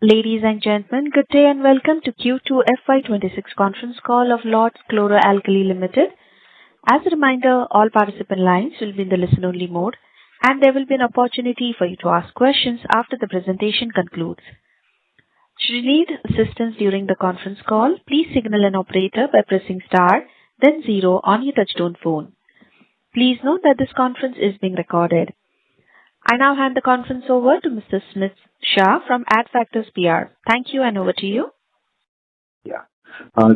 Ladies and gentlemen, good day and welcome to Q2 FY26 conference call of Lords Chloro Alkali Limited. As a reminder, all participant lines will be in the listen-only mode, and there will be an opportunity for you to ask questions after the presentation concludes. Should you need assistance during the conference call, please signal an operator by pressing star, then 0 on your touchtone phone. Please note that this conference is being recorded. I now hand the conference over to Mr. Smith Shah from Adfactors PR. Thank you, and over to you.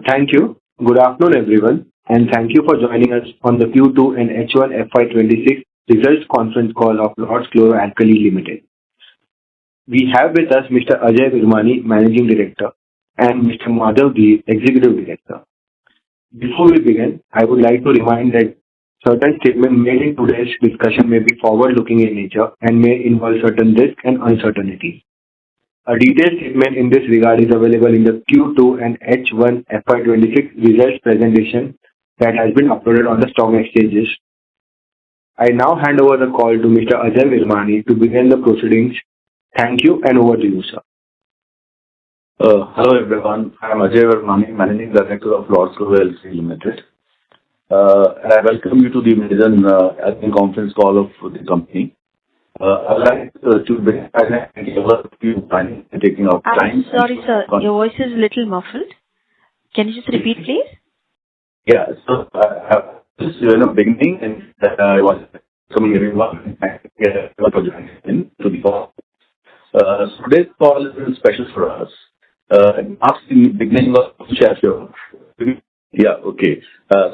Thank you. Good afternoon, everyone, and thank you for joining us on the Q2 and H1 FY26 results conference call of Lords Chloro Alkali Limited. We have with us Mr. Ajay Virmani, Managing Director, and Mr. Madhav Dhir, Executive Director. Before we begin, I would like to remind that certain statements made in today's discussion may be forward-looking in nature and may involve certain risks and uncertainties. A detailed statement in this regard is available in the Q2 and H1 FY26 results presentation that has been uploaded on the stock exchanges. I now hand over the call to Mr. Ajay Virmani to begin the proceedings. Thank you, and over to you, sir. Hello, everyone. I am Ajay Virmani, Managing Director of Lords Chloro Alkali Limited. And I welcome you to the maiden conference call of the company. I'd like to begin by taking our time. I'm sorry, sir. Your voice is a little muffled. Can you just repeat, please? Yeah. So, just beginning, and I was coming everyone for joining to the call. Today's call is special for us. Marks the beginning of the chapter. Yeah, okay.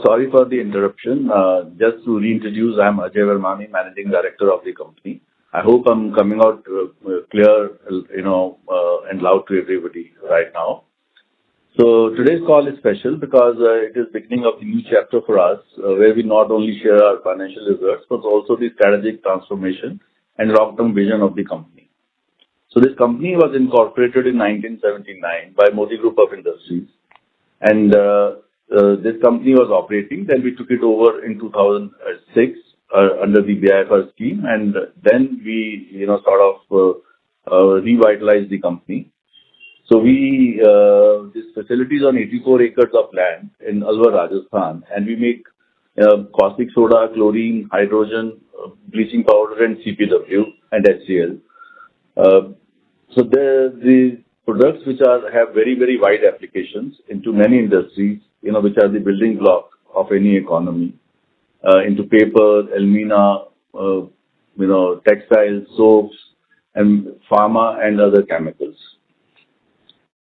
Sorry for the interruption. Just to reintroduce, I'm Ajay Virmani, Managing Director of the company. I hope I'm coming out clear, and loud to everybody right now. So today's call is special because it is beginning of the new chapter for us, where we not only share our financial results, but also the strategic transformation and long-term vision of the company. So this company was incorporated in 1979 by Modi Group of Industries, and this company was operating. Then we took it over in 2006 under the BIFR scheme, and then we, revitalized the company. So we this facility is on 84 acres of land in Alwar, Rajasthan, and we make caustic soda, chlorine, hydrogen, bleaching powder, and CPW and HCl. So the products which have very, very wide applications into many industries, which are the building block of any economy, into paper, alumina, textiles, soaps, and pharma and other chemicals.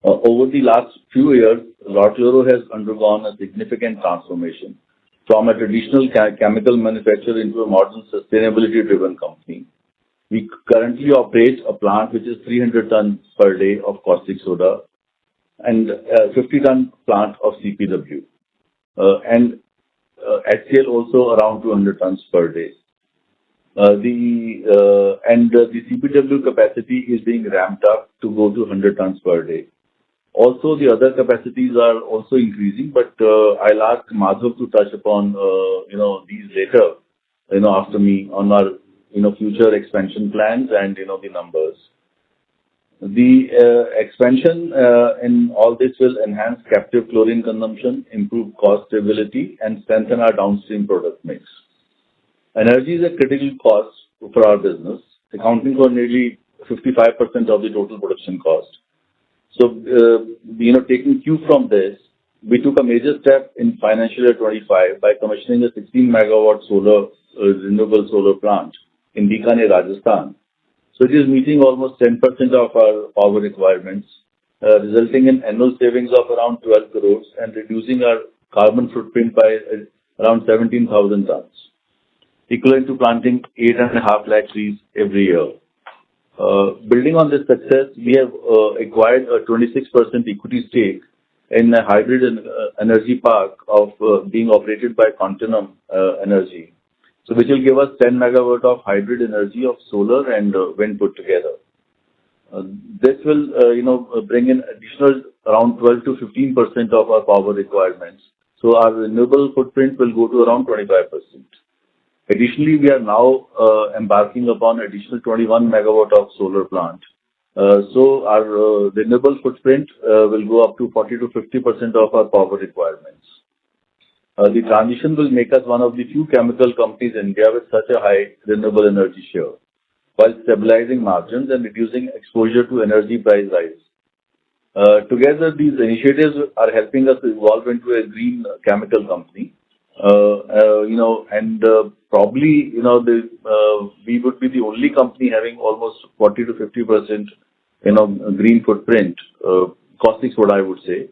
Over the last few years, Lords Chloro has undergone a significant transformation from a traditional chemical manufacturer into a modern sustainability-driven company. We currently operate a plant which is 300 tons per day of caustic soda and 50-ton plant of CPW, and HCl also around 200 tons per day. The CPW capacity is being ramped up to go to 100 tons per day. Also, the other capacities are also increasing, but I'll ask Madhav to touch upon these later, after me on our future expansion plans and the numbers. The expansion in all this will enhance captive chlorine consumption, improve cost stability, and strengthen our downstream product mix. Energy is a critical cost for our business, accounting for nearly 55% of the total production cost. So, taking cue from this, we took a major step in financial year 25 by commissioning a 16 megawatt renewable solar plant in Bikaner, Rajasthan. So it is meeting almost 10% of our power requirements, resulting in annual savings of around 12 crores and reducing our carbon footprint by around 17,000 tons, equivalent to planting 8.5 lakh trees every year. Building on this success, we have acquired a 26% equity stake in a hybrid energy park of being operated by Continuum Energy. So which will give us 10 megawatt of hybrid energy of solar and wind put together. This will, bring in additional around 12 to 15% of our power requirements. So our renewable footprint will go to around 25%. Additionally, we are now embarking upon additional 21 megawatt of solar plant So our renewable footprint will go up to 40 to 50% of our power requirements. The transition will make us one of the few chemical companies in India with such a high renewable energy share, while stabilizing margins and reducing exposure to energy price rise. Together, these initiatives are helping us evolve into a green chemical company. Probably, we would be the only company having almost 40 to 50%, green footprint, caustic soda, I would say,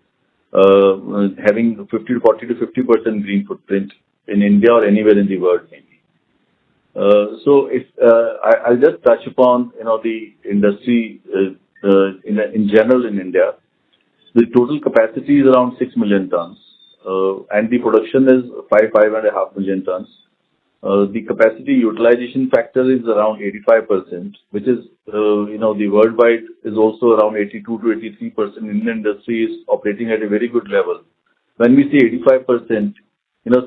having 40 to 50% green footprint in India or anywhere in the world, maybe. So if I'll just touch upon, the industry in general in India. The total capacity is around 6 million tons, and the production is 5.5 million tons. The capacity utilization factor is around 85%, which is, the worldwide is also around 82 to 83%. Indian industry is operating at a very good level. When we say 85%,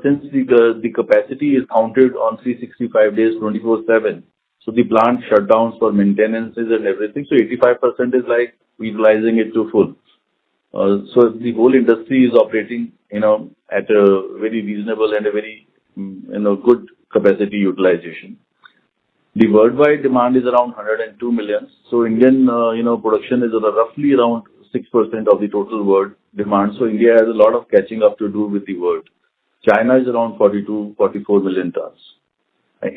since the capacity is counted on 365 days, 24/7, so the plant shutdowns for maintenances and everything, so 85% is like utilizing it to full. So the whole industry is operating, at a very reasonable and a very, good capacity utilization. The worldwide demand is around 102 million. So Indian, production is roughly around 6% of the total world demand. So India has a lot of catching up to do with the world. China is around 42, 44 million tons.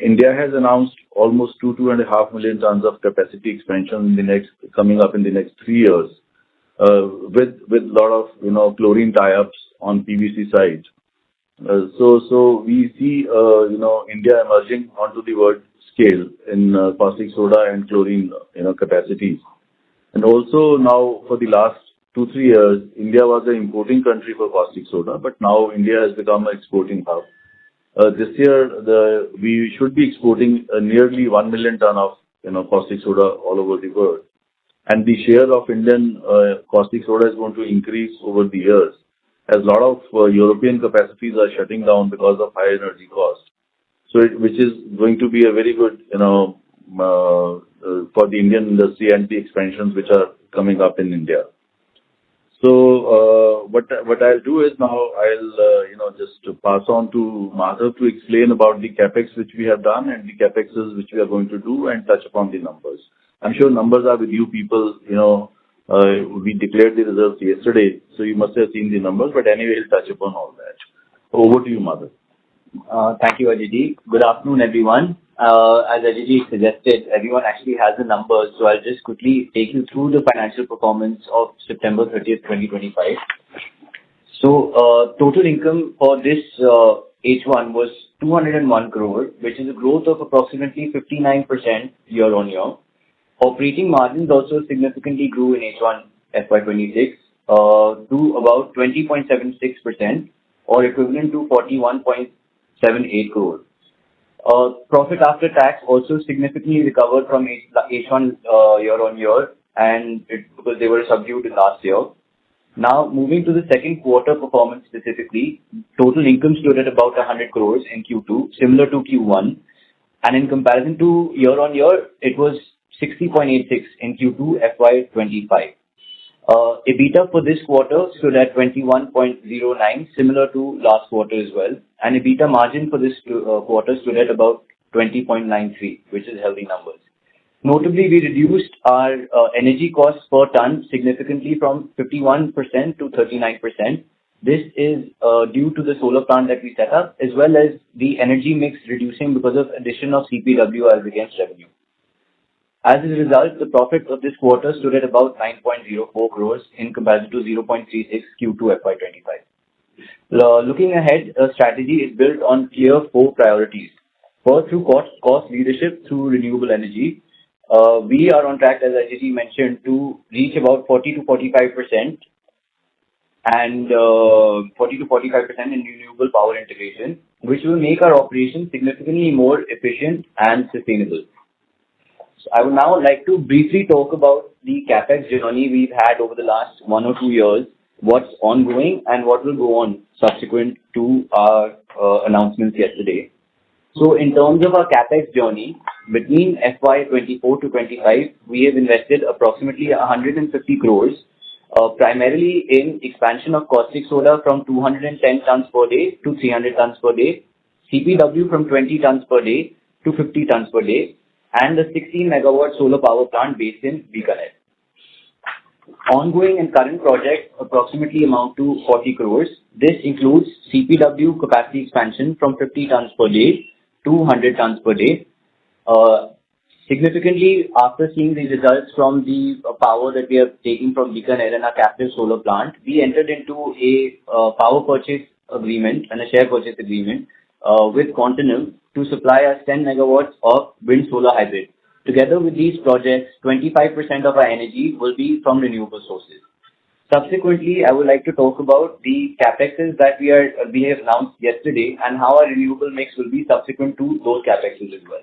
India has announced almost 2.5 million tons of capacity expansion coming up in the next 3 years, with lot of, chlorine tie-ups on PVC side. So we see, India emerging onto the world scale in caustic soda and chlorine, capacities. And also now for the last 2-3 years, India was an importing country for caustic soda, but now India has become an exporting hub. This year, we should be exporting nearly 1 million ton of, caustic soda all over the world. And the share of Indian caustic soda is going to increase over the years, as a lot of European capacities are shutting down because of high energy cost. So which is going to be a very good, for the Indian industry and the expansions which are coming up in India. So what I'll do is now I'll just pass on to Madhav to explain about the capex which we have done and the capexes which we are going to do and touch upon the numbers. I'm sure numbers are with you people. We declared the results yesterday, so you must have seen the numbers. But anyway, we'll touch upon all that. Over to you, Madhav. Thank you, Ajay. Good afternoon, everyone. As Ajay suggested, everyone actually has the numbers, so I'll just quickly take you through the financial performance of September 30th, 2025. So, total income for this H1 was 201 crore, which is a growth of approximately 59% year on year. Operating margins also significantly grew in H1 FY26 to about 20.76%, or equivalent to 41.78 crore. Profit after tax also significantly recovered from H1 year on year, and because they were subdued in last year. Now, moving to the second quarter performance specifically, total income stood at about 100 crores in Q2, similar to Q1, and in comparison to year on year, it was 60.86 in Q2 FY25. EBITDA for this quarter stood at 21.09, similar to last quarter as well, and EBITDA margin for this quarter stood at about 20.93, which is healthy numbers. Notably, we reduced our energy costs per ton significantly from 51% to 39%. This is due to the solar plant that we set up, as well as the energy mix reducing because of addition of CPW as against revenue. As a result, the profit of this quarter stood at about 9.04 crores in comparison to 0.36 Q2 FY25. Looking ahead, a strategy is built on clear 4 priorities. First, through cost leadership through renewable energy. We are on track, as Ajay mentioned, to reach about 40 to 45% and 40 to 45% in renewable power integration, which will make our operations significantly more efficient and sustainable. So I would now like to briefly talk about the capex journey we've had over the last 1 or 2 years, what's ongoing and what will go on subsequent to our announcements yesterday. So in terms of our CapEx journey, between FY24 to 25, we have invested approximately 150 crores, primarily in expansion of caustic soda from 210 tons per day to 300 tons per day, CPW from 20 tons per day to 50 tons per day, and the 16 megawatt solar power plant based in Bikaner. Ongoing and current projects approximately amount to 40 crores. This includes CPW capacity expansion from 50 tons per day to 100 tons per day. Significantly, after seeing the results from the power that we are taking from Bikaner and our captive solar plant, we entered into a power purchase agreement and a share purchase agreement with Continental to supply us 10 megawatts of wind solar hybrid. Together with these projects, 25% of our energy will be from renewable sources. Subsequently, I would like to talk about the CapExes that we have announced yesterday and how our renewable mix will be subsequent to those CapExes as well.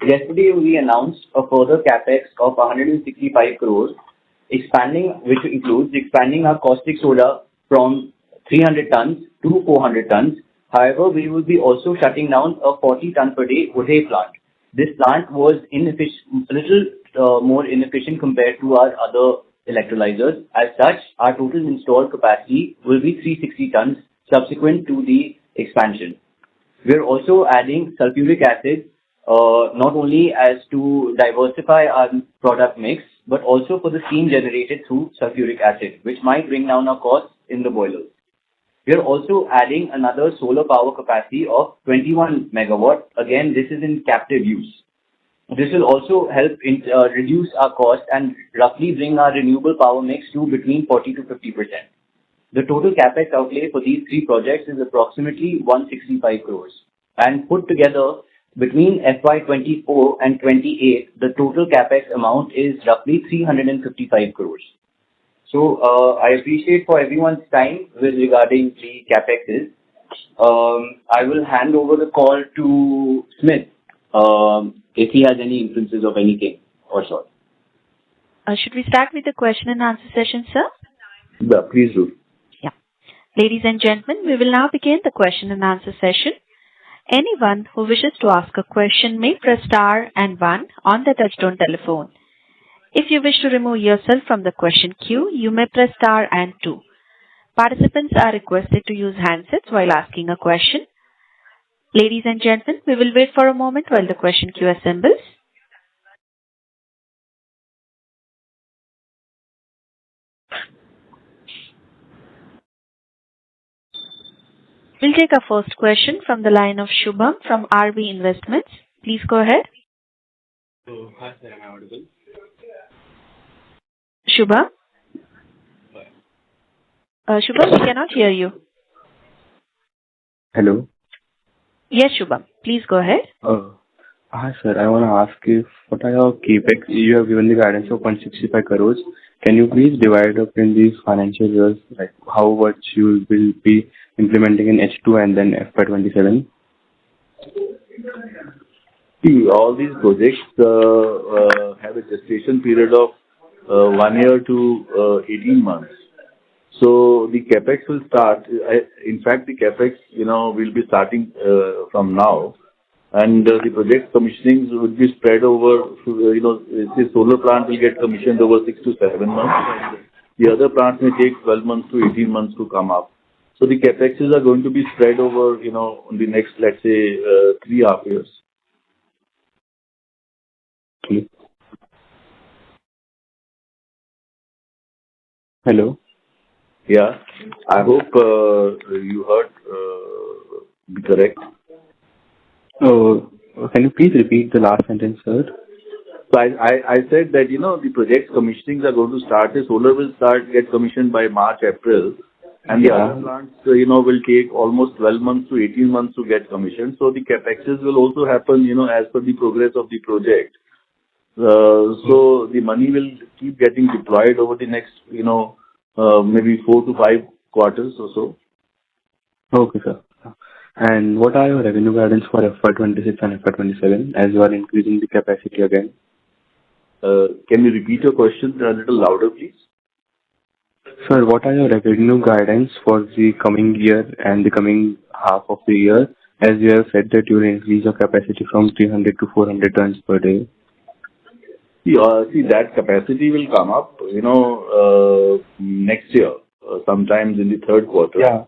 Yesterday, we announced a further CapEx of 165 crores, which includes expanding our caustic soda from 300 tons to 400 tons. However, we will be also shutting down a 40 ton per day Udai plant. This plant was a little more inefficient compared to our other electrolyzers. As such, our total installed capacity will be 360 tons subsequent to the expansion. We are also adding sulfuric acid, not only as to diversify our product mix, but also for the steam generated through sulfuric acid, which might bring down our costs in the boilers. We are also adding another solar power capacity of 21 megawatt. Again, this is in captive use. This will also help reduce our cost and roughly bring our renewable power mix to between 40 to 50%. The total capex outlay for these three projects is approximately 165 crores. And put together, between FY24 and 28, the total capex amount is roughly 355 crores. So I appreciate for everyone's time regarding the capexes. I will hand over the call to Smith if he has any inferences of anything or sort. Should we start with the question and answer session, sir? Yeah, please do. Yeah. Ladies and gentlemen, we will now begin the question and answer session. Anyone who wishes to ask a question may press star and 1 on the touchtone telephone. If you wish to remove yourself from the question queue, you may press star and 2. Participants are requested to use handsets while asking a question. Ladies and gentlemen, we will wait for a moment while the question queue assembles. We'll take our first question from the line of Shubham from RV Investments. Please go ahead. Hi, sir. Am I audible? Shubham? Shubham, we cannot hear you. Hello. Yes, Shubham. Please go ahead. Hi, sir. I want to ask you, what are your capex? You have given the guidance of 165 crores. Can you please divide up in these financial years, like how much you will be implementing in H2 and then FY27? See, all these projects have a gestation period of 1 year to 18 months. So the capex will start. In fact, the capex, will be starting from now, and the project commissionings would be spread over. The solar plant will get commissioned over 6 to 7 months. And the other plants may take 12 months to 18 months to come up. So the capexes are going to be spread over, the next, let's say, 3.5 years. Okay. Hello. Yeah, I hope you heard me correct. Can you please repeat the last sentence, sir? So I said that, the project commissionings are going to start. The solar will get commissioned by March, April. And the other plants, will take almost 12 months to 18 months to get commissioned. So the capexes will also happen, as per the progress of the project. So the money will keep getting deployed over the next, maybe 4 to 5 quarters or so. Okay, sir. And what are your revenue guidance for FY26 and FY27 as you are increasing the capacity again? Can you repeat your question a little louder, please? Sir, what are your revenue guidance for the coming year and the coming half of the year as you have said that you will increase your capacity from 300 to 400 tons per day. See, that capacity will come up, next year, sometimes in the third quarter. Yeah.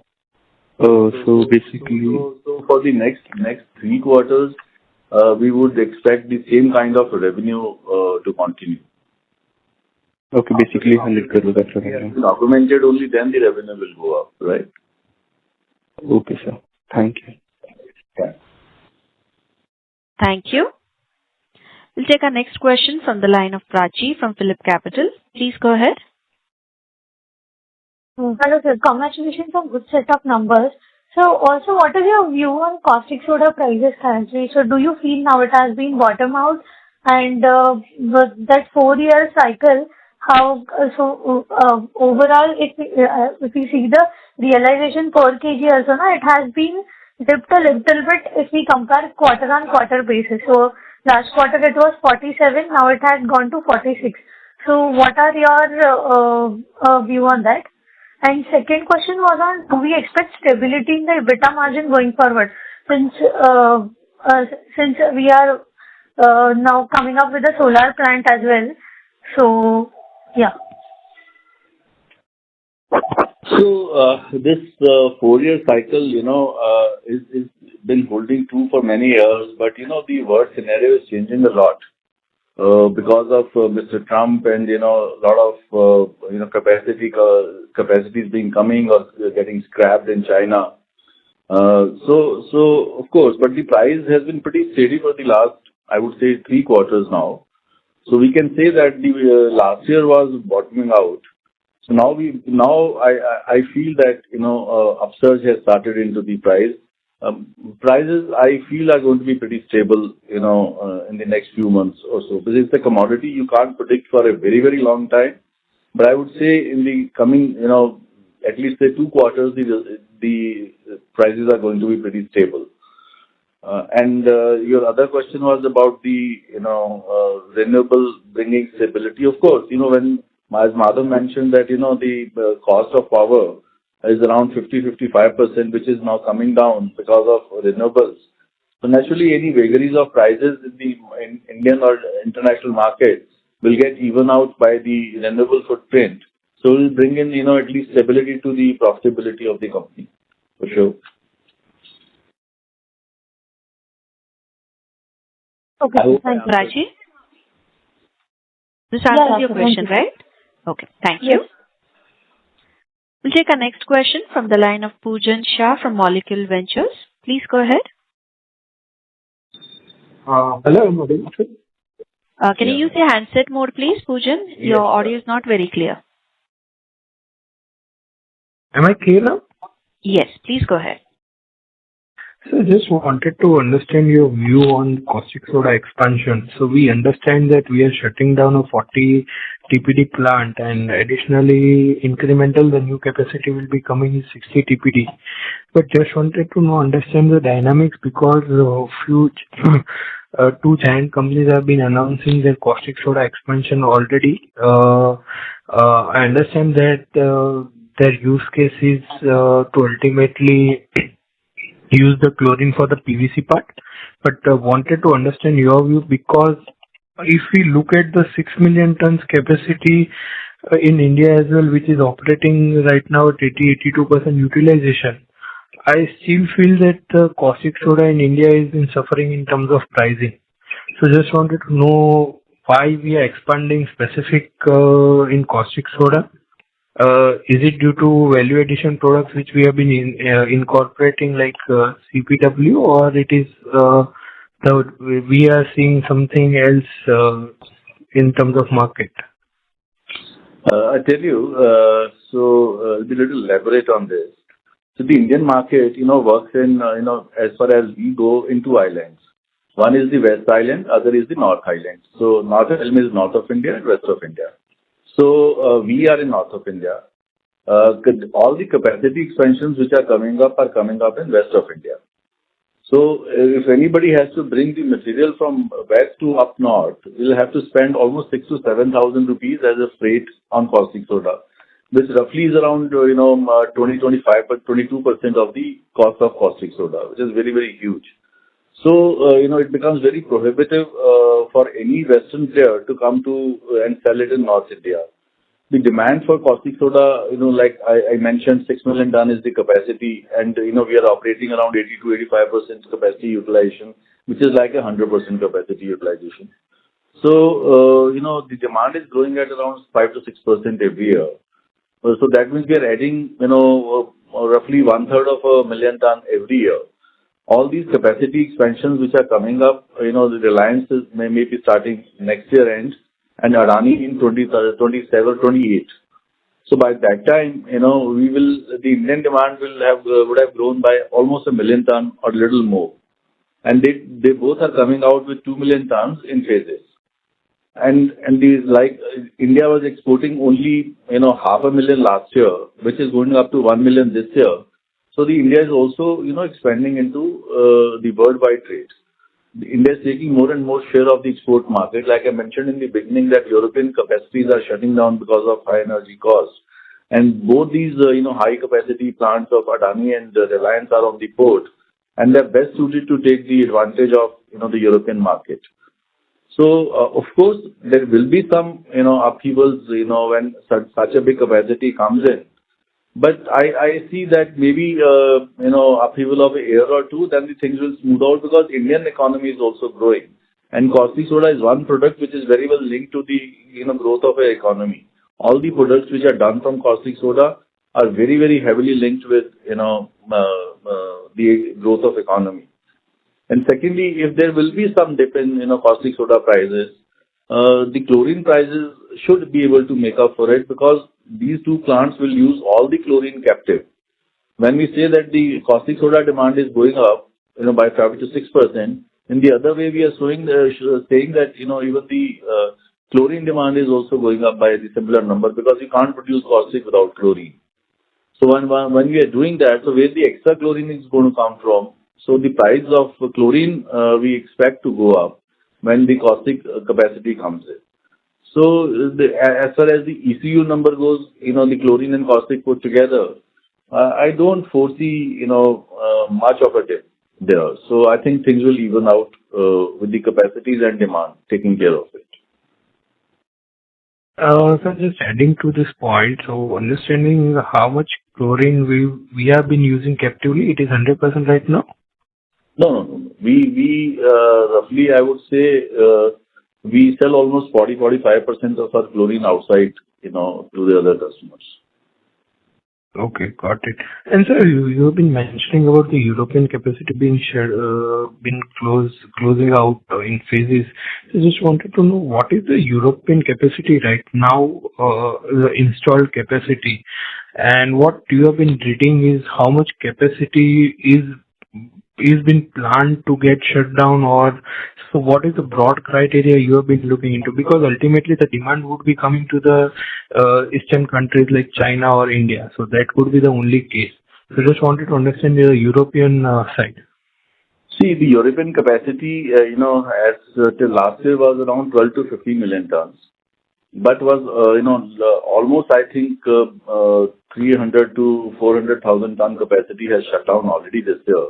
So basically, so for the next 3 quarters, we would expect the same kind of revenue to continue. okay, basically 100 crore. That's what I mean. Documented only, then the revenue will go up, right? Okay, sir. Thank you. Yeah. Thank you. We'll take our next question from the line of Prachi from Phillip Capital. Please go ahead. Hello, sir. Congratulations on good set of numbers. So also, what is your view on caustic soda prices currently? So do you feel now it has been bottom out? And with that 4-year cycle, how overall, if we see the realization per kg also, it has been dipped a little bit if we compare quarter on quarter basis. So last quarter it was 47, now it has gone to 46. So what are your view on that? And second question was on, do we expect stability in the EBITDA margin going forward? Since we are now coming up with a solar plant as well. So, yeah. So this 4-year cycle, is been holding true for many years, but the world scenario is changing a lot because of Mr. Trump and a lot of capacities being coming or getting scrapped in China. So of course, but the price has been pretty steady for the last, I would say, 3 quarters now. So we can say that the last year was bottoming out. So now I feel that upsurge has started into the price. Prices I feel are going to be pretty stable in the next few months or so, because it's a commodity you can't predict for a very, very long time. But I would say in the coming at least say 2 quarters, the prices are going to be pretty stable. And your other question was about the renewable bringing stability. Of course, when as Madhav mentioned that the cost of power is around 50-55%, which is now coming down because of renewables. So naturally, any vagaries of prices in Indian or international markets will get even out by the renewable footprint. So it will bring in at least stability to the profitability of the company, for sure. Okay, thank you. Prachi? This answers your question, right? Okay, thank you. We'll take our next question from the line of Poojan Shah from Molecule Ventures. Please go ahead. Hello. Can you use your handset mode, please, Poojan? Your audio is not very clear. Am I clear now? Yes, please go ahead. So just wanted to understand your view on caustic soda expansion. So we understand that we are shutting down a 40 TPD plant, and additionally incremental the new capacity will be coming in 60 TPD. But just wanted to understand the dynamics, because few 2 giant companies have been announcing their caustic soda expansion already. I understand that their use case is to ultimately use the chlorine for the PVC part, but wanted to understand your view, because if we look at the 6 million tons capacity in India as well, which is operating right now at 80-82% utilization, I still feel that the caustic soda in India is suffering in terms of pricing. So just wanted to know why we are expanding specific in caustic soda. Is it due to value addition products which we have been incorporating like CPW, or it is we are seeing something else in terms of market? I tell you, so I'll be a little elaborate on this. So the Indian market, works in, as far as we go, in 2 islands. One is the West Island, other is the North Island. So North Island is North of India and West of India. So we are in North of India. All the capacity expansions which are coming up in West of India. So if anybody has to bring the material from west to up north, we'll have to spend almost 6,000 to 7,000 rupees as a freight on caustic soda. which roughly is around 20-25, but 22% of the cost of caustic soda, which is very, very huge. So it becomes very prohibitive for any Western player to come to and sell it in North India. The demand for caustic soda, like I mentioned, 6 million ton is the capacity, and we are operating around 80 to 85% capacity utilization, which is like 100% capacity utilization. So the demand is growing at around 5 to 6% every year. So that means we are adding roughly 1/3 of a million ton every year. All these capacity expansions which are coming up, the Reliance may be starting next year end, and Adani in 2027, 28. So by that time, the Indian demand would have grown by almost a million ton or little more. And they both are coming out with 2 million tons in phases. And these, like India was exporting only 500,000 last year, which is going up to 1 million this year. So the India is also expanding into the worldwide trade. India is taking more and more share of the export market. Like I mentioned in the beginning, that European capacities are shutting down because of high energy costs, and both these high capacity plants of Adani and Reliance are on the port, and they're best suited to take the advantage of the European market. So of course there will be some upheavals when such a big capacity comes in. But I see that maybe upheaval of a year or two, then the things will smooth out, because Indian economy is also growing, and caustic soda is one product which is very well linked to the growth of an economy. All the products which are done from caustic soda are very, very heavily linked with the growth of economy. And secondly, if there will be some dip in caustic soda prices, the chlorine prices should be able to make up for it, because these two plants will use all the chlorine captive. When we say that the caustic soda demand is going up by 5 to 6%, in the other way we are saying that even the chlorine demand is also going up by the similar number, because you can't produce caustic without chlorine. So when we are doing that, so where the extra chlorine is going to come from? So the price of chlorine we expect to go up when the caustic capacity comes in. So as far as the ECU number goes, the chlorine and caustic put together, I don't foresee much of a dip there. So I think things will even out with the capacities and demand taking care of it. So just adding to this point, so understanding how much chlorine we have been using captively, it is 100% right now? No. We roughly, I would say, we sell almost 40-45% of our chlorine outside, to the other customers. Okay, got it. And sir, you have been mentioning about the European capacity being closing out in phases. So just wanted to know, what is the European capacity right now, the installed capacity, and what you have been reading is how much capacity is been planned to get shut down, or so what is the broad criteria you have been looking into? Because ultimately the demand would be coming to the eastern countries like China or India, so that could be the only case. So just wanted to understand the European side. See, the European capacity, as till last year was around 12 to 15 million tons, but was almost, I think 300 to 400,000 ton capacity has shut down already this year.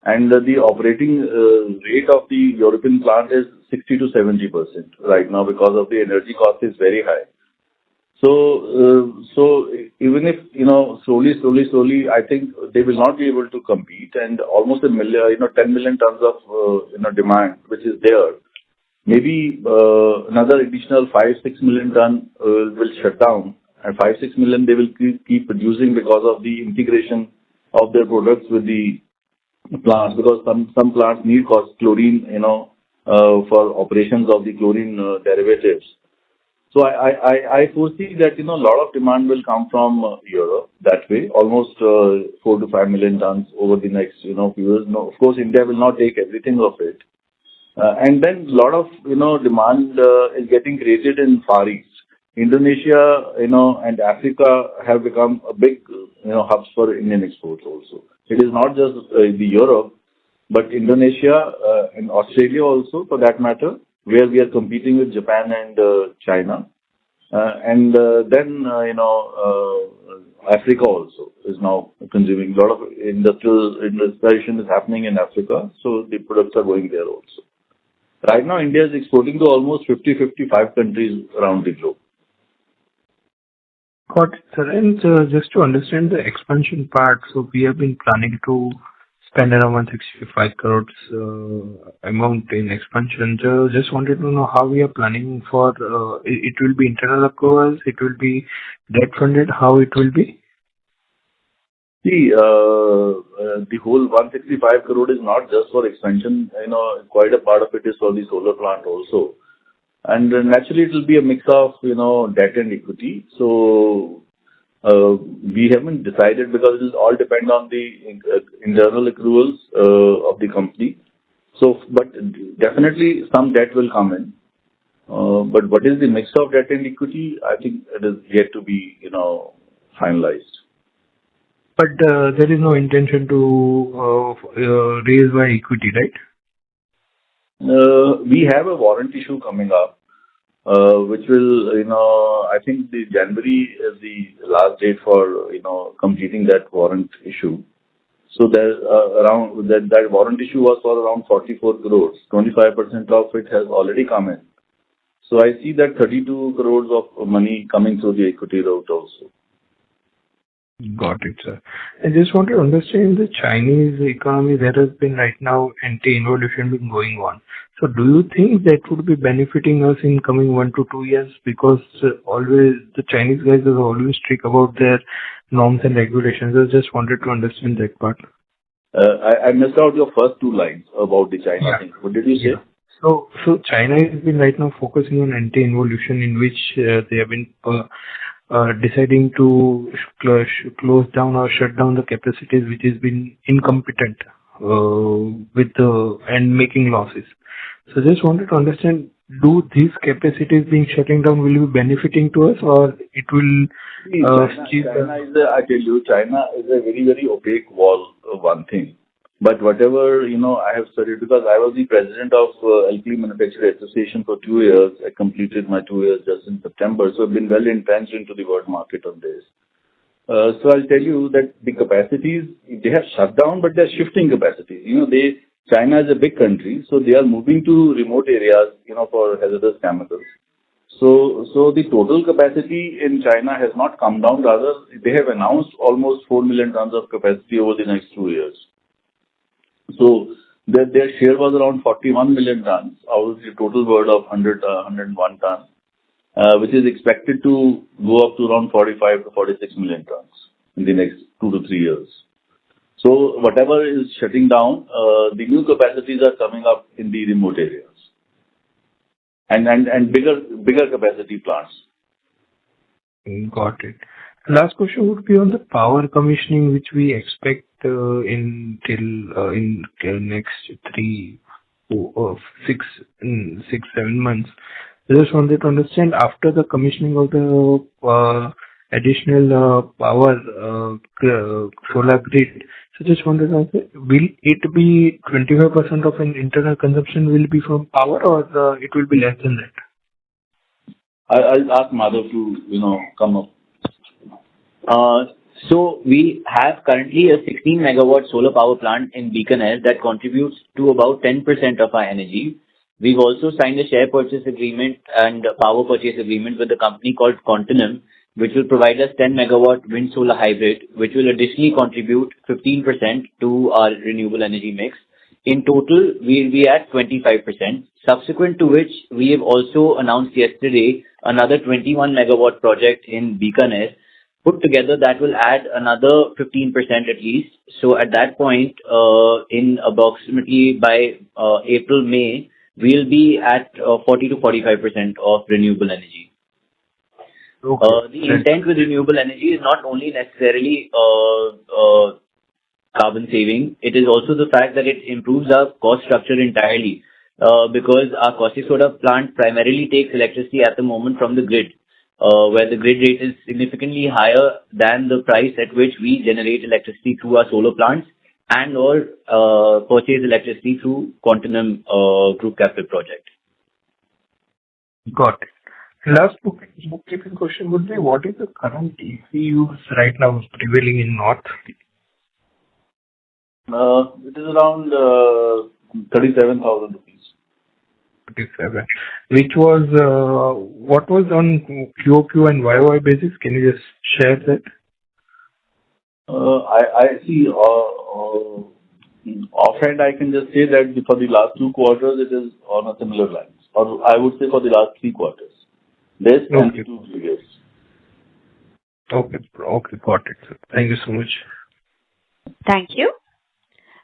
And the operating rate of the European plant is 60 to 70% right now, because of the energy cost is very high. So even if slowly, I think they will not be able to compete, and almost 10 million tons of demand which is there. Maybe another additional 5-6 million ton will shut down, and 5-6 million they will keep producing because of the integration of their products with the plants, because some plants need chlorine, for operations of the chlorine derivatives. So I foresee that a lot of demand will come from Europe that way, almost 4 to 5 million tons over the next few years. No, of course India will not take everything of it, and then a lot of demand is getting created in Far East. Indonesia, and Africa have become a big hubs for Indian exports also. It is not just the Europe, but Indonesia and Australia also, for that matter, where we are competing with Japan and China. Africa also is now consuming. A lot of industrialization is happening in Africa, so the products are going there also. Right now, India is exporting to almost 55 countries around the globe. Got it, sir. And just to understand the expansion part, so we have been planning to spend around 165 crores amount in expansion. So just wanted to know how we are planning for it will be internal accruals, it will be debt funded, how it will be? See, the whole 165 crore is not just for expansion. Quite a part of it is for the solar plant also. And naturally, it will be a mix of, debt and equity. So, we haven't decided because it will all depend on the internal accruals of the company. So, but definitely some debt will come in. But what is the mix of debt and equity? I think it is yet to be, finalized. But there is no intention to raise by equity, right? We have a warrant issue coming up, which will, I think the January is the last date for, completing that warrant issue. So there, around that warrant issue was for around 44 crores. 25% of it has already come in. So I see that 32 crores of money coming through the equity route also. Got it, sir. I just want to understand the Chinese economy. There has been right now anti-involution been going on. So do you think that would be benefiting us in coming 1 to 2 years? Because always the Chinese guys are always strict about their norms and regulations. I just wanted to understand that part. I missed out your first two lines about the China thing. What did you say? Yeah. So China has been right now focusing on anti-involution, in which they have been deciding to close down or shut down the capacities which has been incompetent and making losses. So just wanted to understand, do these capacities being shutting down will be benefiting to us, or it will China is a very, very opaque wall, one thing. But whatever, I have studied, because I was the president of Alkali Manufacturer Association for 2 years. I completed my 2 years just in September. So I've been well entrenched into the world market on this. So I'll tell you that the capacities, they have shut down, but they're shifting capacities. China is a big country, so they are moving to remote areas, for hazardous chemicals. So the total capacity in China has not come down. Rather, they have announced almost 4 million tons of capacity over the next 2 years. So their share was around 41 million tons out of the total world of 101 tons, which is expected to go up to around 45 to 46 million tons in the next 2 to 3 years. So whatever is shutting down, the new capacities are coming up in the remote areas and bigger capacity plants. Got it. Last question would be on the power commissioning, which we expect in next 6-7 months. I just wanted to understand, after the commissioning of the additional power solar grid. So just wanted to ask, will it be 25% of an internal consumption will be from power, or it will be less than that? I'll ask Madhav to come up. So we have currently a 16 megawatt solar power plant in Bikaner that contributes to about 10% of our energy. We've also signed a share purchase agreement and a power purchase agreement with a company called Continum, which will provide us 10 megawatt wind solar hybrid, which will additionally contribute 15% to our renewable energy mix. In total, we'll be at 25%, subsequent to which we have also announced yesterday another 21 megawatt project in Bikaner. Put together, that will add another 15% at least. So at that point, in approximately by April, May, we'll be at 40 to 45% of renewable energy. Okay. The intent with renewable energy is not only necessarily carbon saving, it is also the fact that it improves our cost structure entirely, because our caustic soda plant primarily takes electricity at the moment from the grid, where the grid rate is significantly higher than the price at which we generate electricity through our solar plants and or purchase electricity through Continum Group Capital Project. Got it. Last bookkeeping question would be, what is the current ECUs right now prevailing in North? It is around 37,000 rupees. 37. Which was, what was on QOQ and YOY basis? Can you just share that? I see. Offhand, I can just say that for the last 2 quarters, it is on a similar lines, or I would say for the last 3 quarters. This and 2 years. Okay, got it, sir. Thank you so much. Thank you.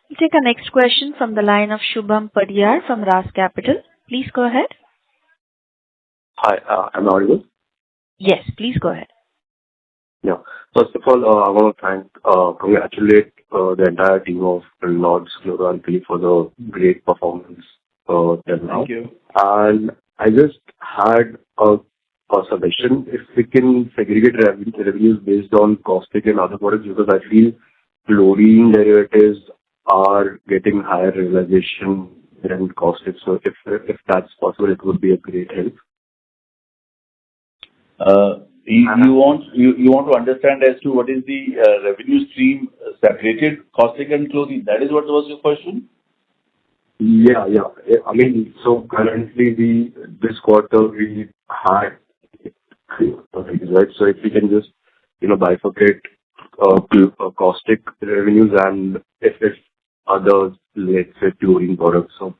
We'll take our next question from the line of Shubham Padiyar from RAS Capital. Please go ahead. Hi, am I audible? Yes, please go ahead. Yeah. First of all, I want to congratulate the entire team of Lords Chloro Alkali for the great performance till now. Thank you. And I just had a suggestion. If we can segregate revenues based on caustic and other products, because I feel chlorine derivatives are getting higher realization than caustic. So if that's possible, it would be a great help. You want to understand as to what is the revenue stream separated caustic and chlorine. That is what was your question? Yeah. I mean, so currently this quarter we had right. So if we can just bifurcate caustic revenues and if other, let's say, chlorine products. So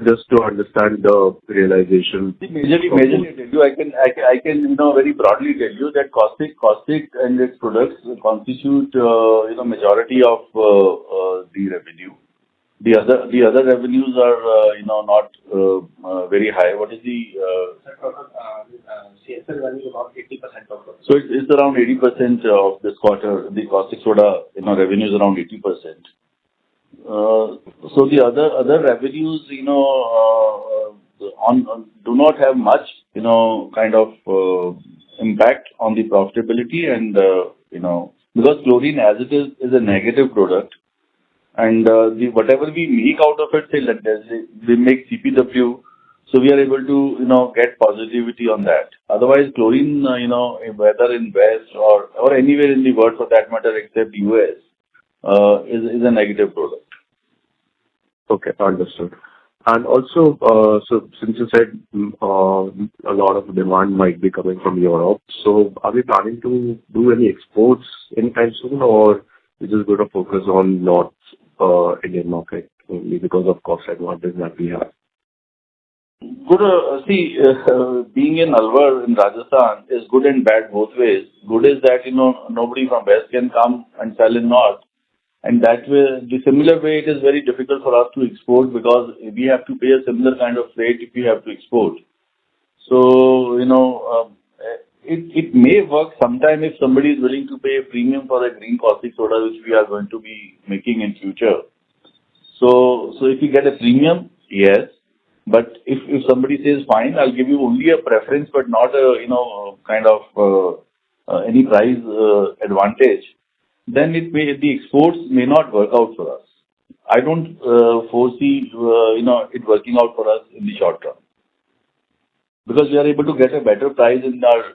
just to understand the realization. Majorly tell you, I can very broadly tell you that caustic and its products constitute majority of the revenue. The other revenues are not very high. What is the CSL value? About 80% of it. So it's around 80% of this quarter. The caustic soda revenue is around 80%. So the other revenues, do not have much, kind of impact on the profitability, and because chlorine as it is a negative product, and whatever we make out of it, say we make CPW, so we are able to get positivity on that. Otherwise, chlorine, whether in West or anywhere in the world for that matter, except US, is a negative product. Okay, understood. And also, so since you said a lot of demand might be coming from Europe, so are we planning to do any exports anytime soon, or we just going to focus on North Indian market only because of cost advantage that we have? Good. See, being in Alwar in Rajasthan is good and bad both ways. Good is that nobody from West can come and sell in North. And that way, the similar way, it is very difficult for us to export because we have to pay a similar kind of rate if we have to export. So, it may work sometime if somebody is willing to pay a premium for a green caustic soda, which we are going to be making in future. So if you get a premium, yes. But if somebody says, fine, I'll give you only a preference, but not a, kind of any price advantage, then the exports may not work out for us. I don't foresee it working out for us in the short term, because we are able to get a better price in our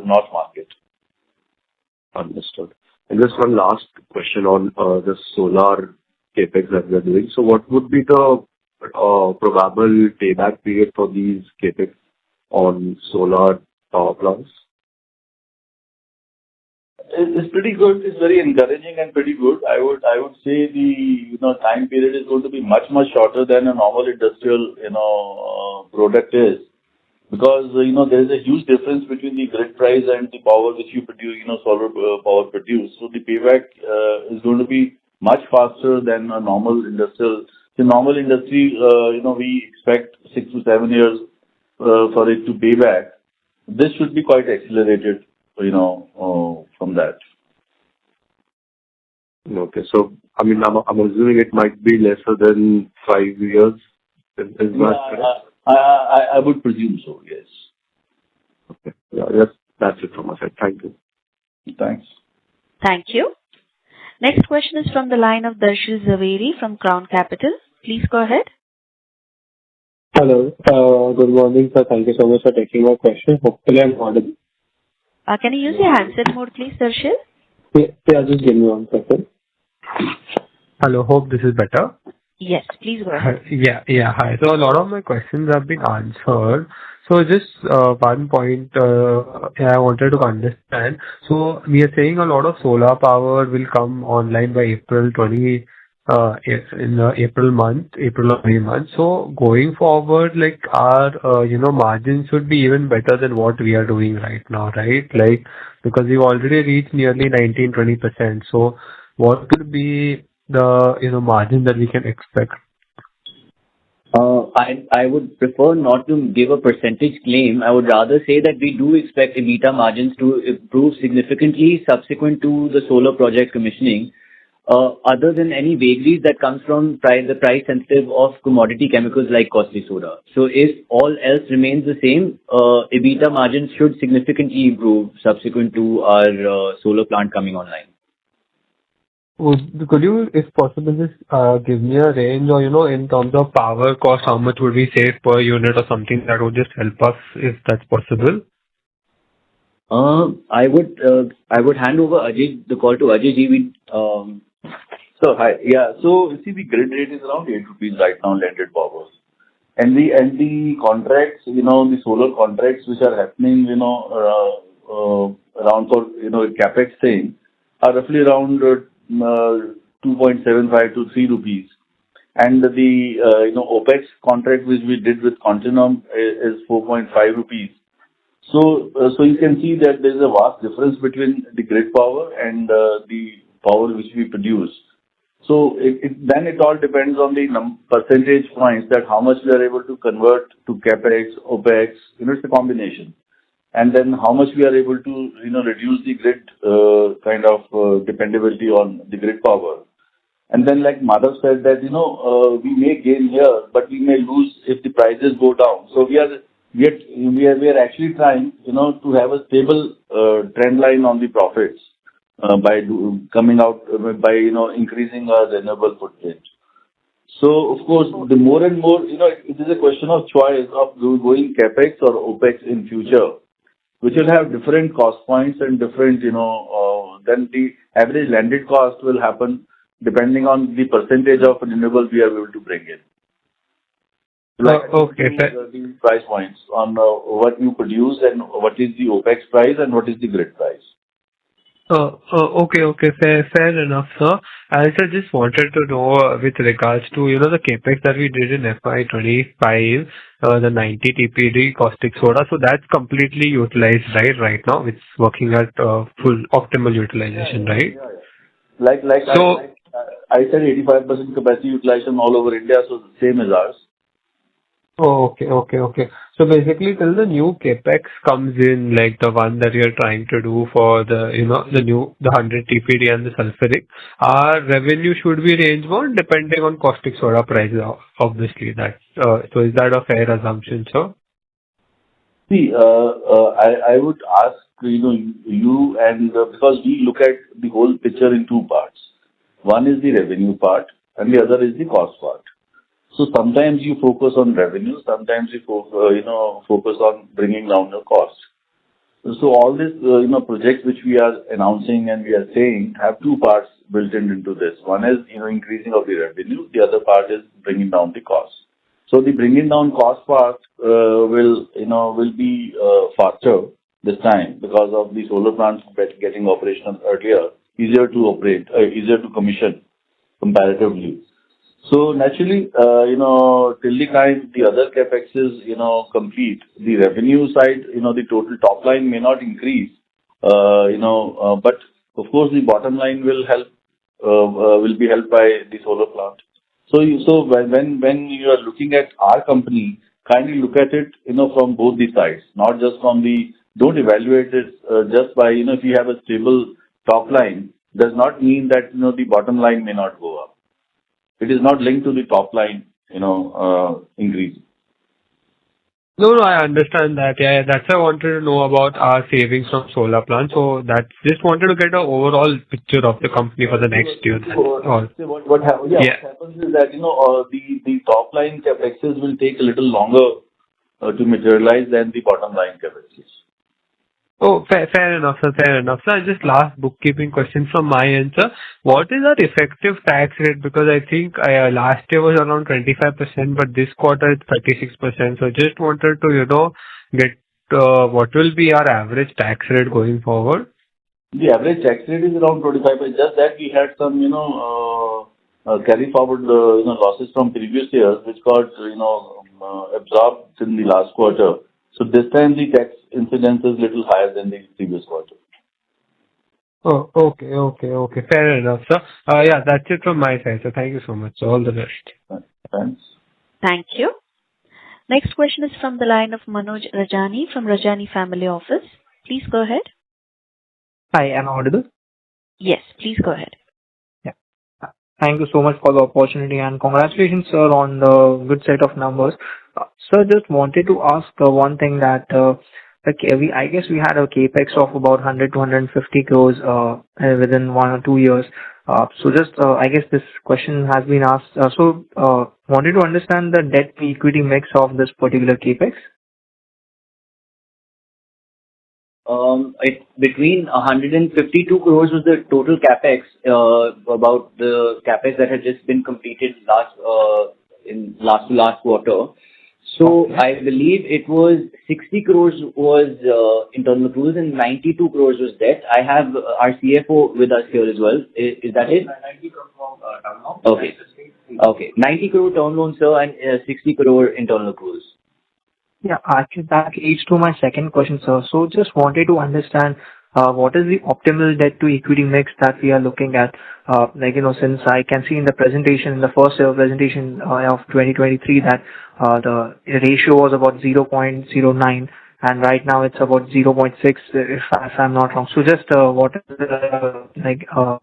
North market. Understood. And just one last question on the solar capex that we are doing. So what would be the probable payback period for these capex on solar power plants? It's pretty good. It's very encouraging and pretty good. I would say the time period is going to be much shorter than a normal industrial product is, because there is a huge difference between the grid price and the power which you produce, solar power produce. So the payback is going to be much faster than a normal industrial. The normal industry, we expect 6 to 7 years for it to pay back. This should be quite accelerated, from that. Okay, so I mean, I'm assuming it might be lesser than 5 years. Is that correct? I would presume so. Yes. Okay. Yeah, that's it from my side. Thank you. Thanks. Thank you. Next question is from the line of Darshil Zaveri from Crown Capital. Please go ahead. Hello. Good morning, sir. Thank you so much for taking my question. Hopefully, I'm audible. Can you use your handset mode, please, Darshil? Yeah, just give me 1 second. Hello. Hope this is better. Yes, please go ahead. Yeah. Hi. So a lot of my questions have been answered. So just one point I wanted to understand. So we are saying a lot of solar power will come online by April 20, in the April or May month. So going forward, like our margins should be even better than what we are doing right now, right? Like because we've already reached nearly 19-20%. So what could be the margin that we can expect? I would prefer not to give a percentage claim. I would rather say that we do expect EBITDA margins to improve significantly subsequent to the solar project commissioning, other than any vagaries that comes from the price sensitive of commodity chemicals like caustic soda. So if all else remains the same, EBITDA margins should significantly improve subsequent to our solar plant coming online. Could you, if possible, just give me a range or, in terms of power cost, how much would we save per unit or something that would just help us if that's possible? I would hand over the call to Ajay ji. So hi. Yeah. So you see the grid rate is around 8 rupees right now, landed power. And the contracts, the solar contracts which are happening, around for, capex thing are roughly around 2.75 to 3 rupees. And the, OPEX contract which we did with Continuum is 4.5 rupees. So you can see that there's a vast difference between the grid power and the power which we produce. So then it all depends on the percentage points that how much we are able to convert to capex, opex. It's a combination, and then how much we are able to reduce the grid kind of dependability on the grid power. And then, like Madhav said, that we may gain here, but we may lose if the prices go down. So we are actually trying to have a stable trend line on the profits by increasing our renewable footprint. So of course, the more and more it is a question of choice of going capex or opex in future, which will have different cost points and different then the average landed cost will happen depending on the percentage of renewable we are able to bring in. Okay. The price points on what you produce and what is the OPEX price and what is the grid price. Okay. Fair enough, sir. I also just wanted to know with regards to, the capex that we did in FY25, the 90 TPD caustic soda. So that's completely utilized, right now? It's working at full optimal utilization, right? Yeah. Like I said, 85% capacity utilization all over India, so the same as ours. Oh, okay. So basically, till the new capex comes in, like the one that you're trying to do for the, the 100 TPD and the sulfuric, our revenue should be range bound depending on caustic soda prices, obviously. So is that a fair assumption, sir? See, I would ask, you and because we look at the whole picture in two parts. One is the revenue part and the other is the cost part. So sometimes you focus on revenue, sometimes you focus on bringing down the cost. So all these projects which we are announcing and we are saying have two parts built into this. One is increasing of the revenue. The other part is bringing down the cost. So the bringing down cost part will be faster this time because of the solar plants getting operational earlier, easier to operate, easier to commission comparatively. So naturally, till the time the other capexes, complete, the revenue side, the total top line may not increase, but of course the bottom line will be helped by the solar plant. So when you are looking at our company, kindly look at it, from both the sides, not just don't evaluate it just by, if you have a stable top line, does not mean that, the bottom line may not go up. It is not linked to the top line, increase. No, no, I understand that. Yeah, that's why I wanted to know about our savings from solar plant. So that's just wanted to get an overall picture of the company for the next year. That's all. What happens? Yeah, Yeah. what happens is that the top line capexes will take a little longer to materialize than the bottom line capexes. Oh, fair enough, sir. Fair enough, sir. Just last bookkeeping question from my end, sir. What is our effective tax rate? Because I think last year was around 25%, but this quarter it's 36%. So just wanted to, get what will be our average tax rate going forward? The average tax rate is around 25%. Just that we had some, carry forward, losses from previous years, which got, absorbed in the last quarter. So this time the tax incidence is little higher than the previous quarter. Oh, okay. Fair enough, sir. Yeah, that's it from my side. So thank you so much. All the best. Thanks. Thank you. Next question is from the line of Manoj Rajani from Rajani Family Office. Please go ahead. Hi, am I audible? Yes, please go ahead. Yeah. Thank you so much for the opportunity and congratulations, sir, on the good set of numbers. Sir, just wanted to ask one thing that I guess we had a capex of about 100 to 150 crores within 1 or 2 years. So just I guess this question has been asked. Wanted to understand the debt to equity mix of this particular capex. Between 152 crores was the total capex, about the capex that had just been completed last quarter. So Okay. I believe it was 60 crores was internal accruals and 92 crores was debt. I have our CFO with us here as well. Is that it? 90 crore from term loan. Okay. 90 crore term loan, sir, and 60 crore internal accruals. Yeah, actually that leads to my second question, sir. So just wanted to understand what is the optimal debt to equity mix that we are looking at? Since I can see in the presentation, in the first presentation of 2023 that the ratio was about 0.09 and right now it's about 0.6 if I'm not wrong. So just what is the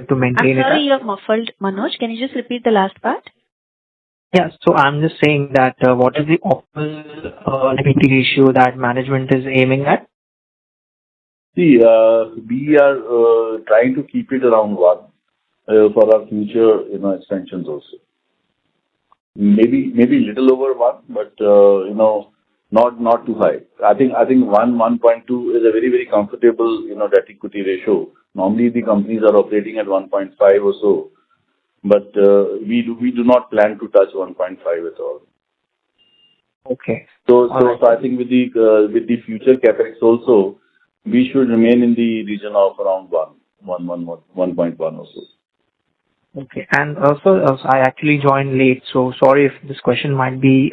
to maintain I'm sorry, it? you're muffled, Manoj. Can you just repeat the last part? Yeah, so I'm just saying that what is the optimal equity ratio that management is aiming at? See, we are trying to keep it around 1 for our future, expansions also. Maybe little over 1, but not too high. I think 1.2 is a very, very comfortable, debt equity ratio. Normally the companies are operating at 1.5 or so, but we do not plan to touch 1.5 at all. Okay. So I think with the future capex also, we should remain in the region of around 1.1 or so. Okay. And also, I actually joined late, so sorry if this question might be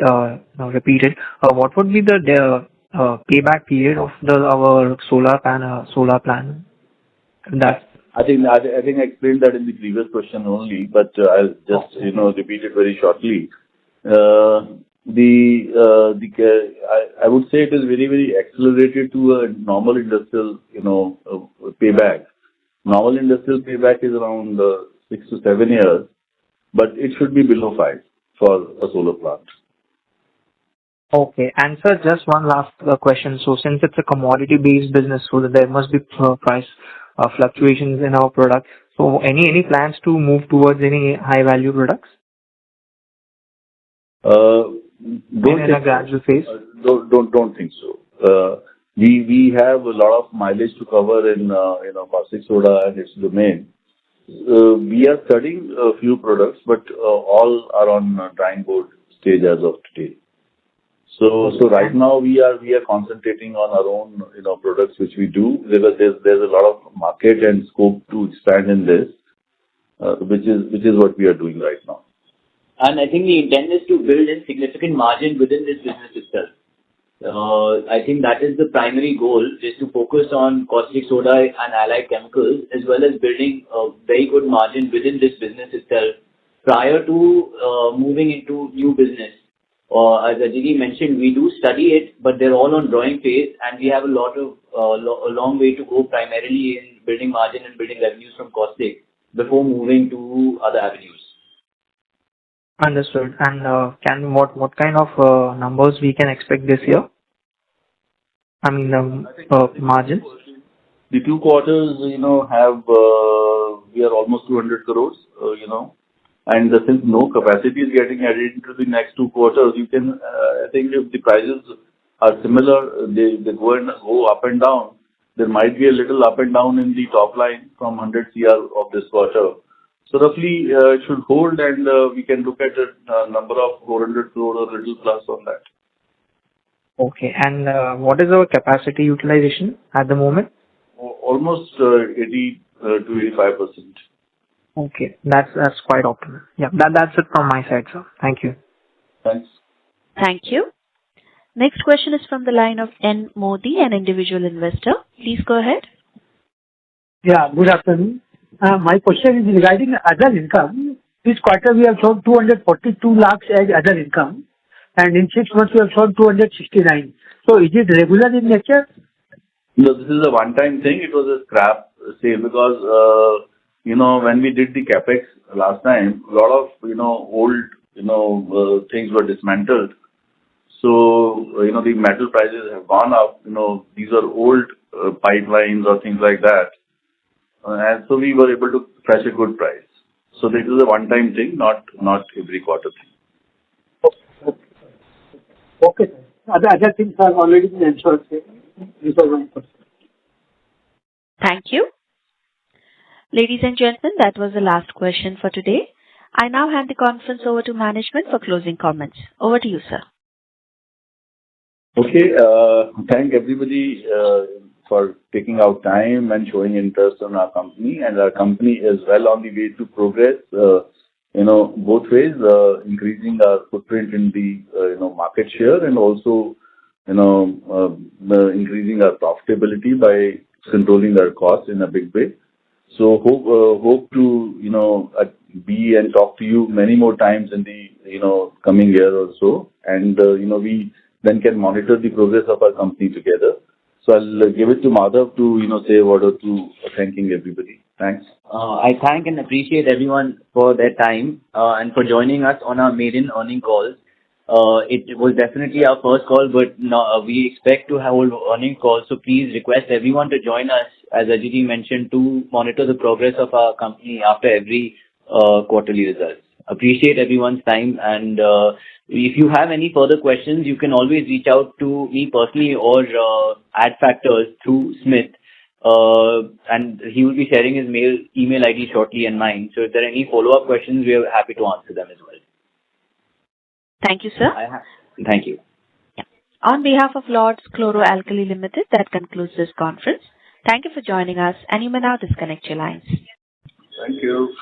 repeated. What would be the payback period of our solar plan? That I think I explained that in the previous question only, but I'll just repeat it very shortly. I would say it is very, very accelerated to a normal industrial payback. Normal industrial payback is around 6 to 7 years, but it should be below 5 for a solar plant. Okay. And sir, just one last question. So since it's a commodity-based business, so that there must be price fluctuations in our product. So any plans to move towards any high-value products? Don't in a gradual phase? Don't think so. We have a lot of mileage to cover in caustic soda and its domain. We are studying a few products, but all are on drawing board stage as of today. So right now we are concentrating on our own products which we do. There's a lot of market and scope to expand in this, which is what we are doing right now. And I think the intent is to build a significant margin within this business itself. I think that is the primary goal, is to focus on caustic soda and allied chemicals, as well as building a very good margin within this business itself prior to moving into new business. As Ajay mentioned, we do study it, but they're all on drawing phase, and we have a long way to go primarily in building margin and building revenues from caustic before moving to other avenues. Understood. And what kind of numbers we can expect this year? I mean, margins? The 2 quarters, we are almost 200 crores, and since no capacity is getting added into the next 2 quarters, I think if the prices are similar, they go up and down. There might be a little up and down in the top line from 100 CR of this quarter. So roughly, it should hold, and we can look at a number of 400 crore or a little plus on that. Okay. And what is our capacity utilization at the moment? Almost 80 to 85%. Okay. That's quite optimal. Yeah, that's it from my side, sir. Thank you. Thanks. Thank you. Next question is from the line of N. Modi, an individual investor. Please go ahead. Yeah, good afternoon. My question is regarding other income. This quarter we have shown 242 lakhs as other income, and in 6 months we have shown 269. So is it regular in nature? No, this is a one-time thing. It was a scrap sale because, when we did the capex last time, a lot of, old, things were dismantled. So, the metal prices have gone up. These are old pipelines or things like that. And so we were able to fetch a good price. So this is a one-time thing, not every quarter thing. Okay. Other things are already been answered. This was one question. Thank you. Ladies and gentlemen, that was the last question for today. I now hand the conference over to management for closing comments. Over to you, sir. Okay. Thank everybody for taking out time and showing interest in our company. And our company is well on the way to progress, both ways, increasing our footprint in the, market share and also, increasing our profitability by controlling our costs in a big way. So hope to, be and talk to you many more times in the, coming year or so. And, we then can monitor the progress of our company together. So I'll give it to Madhav to, say a word or two thanking everybody. Thanks. I thank and appreciate everyone for their time and for joining us on our maiden earning calls. It was definitely our first call, but we expect to hold earning calls. So please request everyone to join us, as Ajit mentioned, to monitor the progress of our company after every quarterly results. Appreciate everyone's time, and if you have any further questions, you can always reach out to me personally or Adfactors through Smith, and he will be sharing his email ID shortly and mine. So if there are any follow-up questions, we are happy to answer them as well. Thank you, sir. Thank you. Yeah. On behalf of Lords Chloro Alkali Limited, that concludes this conference. Thank you for joining us, and you may now disconnect your lines. Thank you.